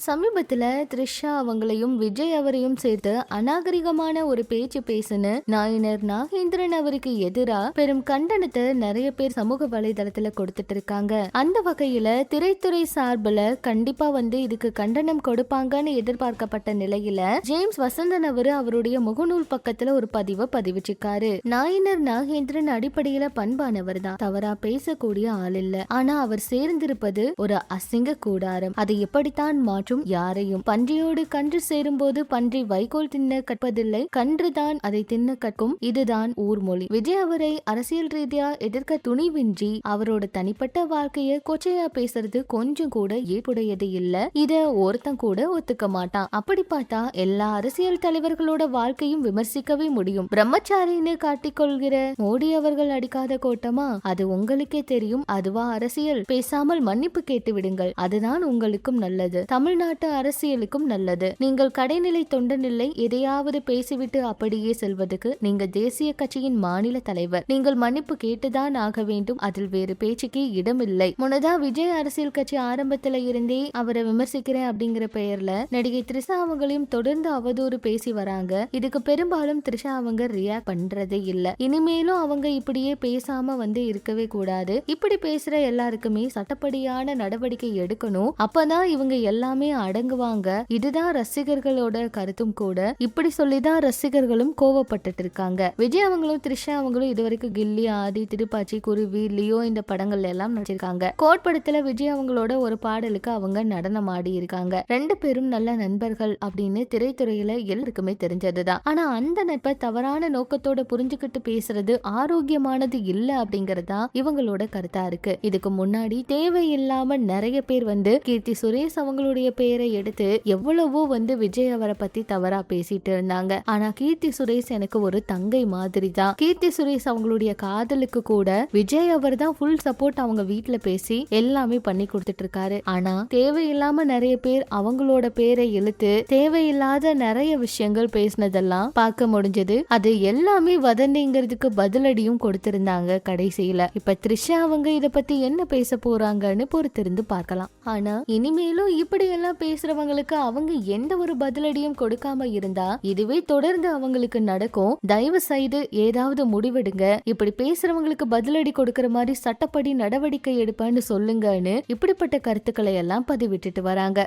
சமீபத்துல த்ரிஷா அவங்களையும் விஜய் அவரையும் சேர்த்து அநாகரிகமான ஒரு பேச்சு பேசுன நாயனர் நாகேந்திரன் அவருக்கு எதிரா பெரும் கண்டனத்தை நிறைய பேர் சமூக வலைதளத்துல கொடுத்துட்டு இருக்காங்க. அந்த வகையில திரைத்துறை சார்பில் கண்டிப்பா இதுக்கு கண்டனம் கொடுப்பாங்கன்னு எதிர்பார்க்கப்பட்ட நிலையில ஜேம்ஸ் வசந்தன் அவருடைய முகநூல் பக்கத்துல ஒரு பதிவை பதிவிச்சிருக்காரு. நாயனர் நாகேந்திரன் அடிப்படையில பண்பானவர் தான், தவறா பேசக்கூடிய ஆள் இல்ல. ஆனா அவர் சேர்ந்திருப்பது ஒரு அசிங்க கூடாரம். அதை எப்படித்தான் மாற்றும் யாரையும். பன்றியோடு கன்று சேரும் போது பன்றி வைக்கோல் தின்ன கற்பதில்லை, கன்றுதான் அதை தின்ன கற்கும். இதுதான் ஊர்மொழி. விஜய் அவரை அரசியல் ரீதியா எதிர்க்க துணிவின்றி அவரோட தனிப்பட்ட வாழ்க்கைய கொச்சையா பேசுறது கொஞ்சம் கூட ஏற்புடையது இல்ல. இத ஒருத்தன் கூட ஒத்துக்க மாட்டான். அப்படி பார்த்தா எல்லா அரசியல் தலைவர்களோட வாழ்க்கையும் விமர்சிக்கவே முடியும். பிரம்மச்சாரின்னு காட்டிக்கொள்கிற மோடி அவர்கள் அடிக்காத கோட்டமா? அது உங்களுக்கே தெரியும். அதுவா அரசியல்? பேசாமல் மன்னிப்பு கேட்டு விடுங்கள், அதுதான் உங்களுக்கும் நல்லது, தமிழ்நாட்டு அரசியலுக்கும் நல்லது. நீங்கள் கடைநிலை தொண்டனில்லை, எதையாவது பேசிவிட்டு அப்படியே செல்வதற்கு. நீங்க தேசிய கட்சியின் மாநில தலைவர், நீங்கள் மன்னிப்பு கேட்டுதான் ஆக வேண்டும். அதில் வேறு பேச்சுக்கே இடமில்லை. முன்னதா விஜய் அரசியல் கட்சி ஆரம்பத்துல இருந்தே அவரை விமர்சிக்கிறேன் அப்படிங்கிற பெயர்ல நடிகை த்ரிஷா அவங்களையும் தொடர்ந்து அவதூறு பேசி வராங்க. இதுக்கு பெரும்பாலும் த்ரிஷா அவங்க ரியாக்ட் பண்றதே இல்ல. இனிமேலும் அவங்க இப்படியே பேசாம இருக்கவே கூடாது. இப்படி பேசுற எல்லாருக்குமே சட்டப்படியான நடவடிக்கை எடுக்கணும். அப்பதான் இவங்க எல்லாமே அடங்குவாங்க. இதுதான் ரசிகர்களோட கருத்தும் கூட. இப்படி சொல்லிதான் ரசிகர்களும் கோவப்பட்டு இருக்காங்க. விஜய் அவங்களும் த்ரிஷா அவங்களும் இதுவரைக்கும் கில்லி, ஆதி, திருப்பாச்சி, குருவி, லியோ இந்த படங்கள்ல எல்லாம் நடிச்சிருக்காங்க. கோட் படத்துல விஜய் அவங்களோட ஒரு பாடலுக்கு அவங்க நடனம் ஆடி இருக்காங்க. ரெண்டு பேரும் நல்ல நண்பர்கள் அப்படின்னு திரைத்துறையில எல்லாருக்குமே தெரிஞ்சதுதான். ஆனா அந்த நட்பை தவறான நோக்கத்தோட புரிஞ்சுக்கிட்டு பேசுறது ஆரோக்கியமானது இல்ல அப்படிங்கறதா இவங்களோட கருத்தா இருக்கு. இதுக்கு முன்னாடி தேவையில்லாம நிறைய பேர் கீர்த்தி சுரேஷ் அவங்களுடைய பேரை எடுத்து எவ்வளவோ விஜய் அவரை பத்தி தவறா பேசிட்டு இருந்தாங்க. ஆனா கீர்த்தி சுரேஷ் எனக்கு ஒரு தங்கை மாதிரி தான். கீர்த்தி சுரேஷ் அவங்களுடைய காதலுக்கு கூட விஜய் அவர் தான் ஃபுல் சப்போர்ட். அவங்க வீட்டுல பேசி எல்லாமே பண்ணி கொடுத்துட்டு இருக்காரு. ஆனா தேவையில்லாம நிறைய பேர் அவங்களோட பேரை இழுத்து தேவையில்லாத நிறைய விஷயங்கள் பேசினதெல்லாம் பார்க்க முடிஞ்சது. அது எல்லாமே வதந்திங்கிறதுக்கு பதிலடியும் கொடுத்திருந்தாங்க கடைசியில. இப்ப த்ரிஷா அவங்க இத பத்தி என்ன பேச போறாங்கன்னு பொறுத்திருந்து பார்க்கலாம். ஆனா இனிமேலும் இப்படி எல்லாம் பேசுறவங்களுக்கு அவங்க எந்த ஒரு பதிலடியும் கொடுக்காம இருந்தா இதுவே தொடர்ந்து அவங்களுக்கு நடக்கும். தயவு செய்து ஏதாவது முடிவெடுங்க. இப்படி பேசுறவங்களுக்கு பதிலடி கொடுக்கிற மாதிரி சட்டப்படி நடவடிக்கை எடுப்பேன்னு சொல்லுங்கன்னு இப்படிப்பட்ட கருத்துக்களை எல்லாம் பதிவிட்டுட்டு வராங்க.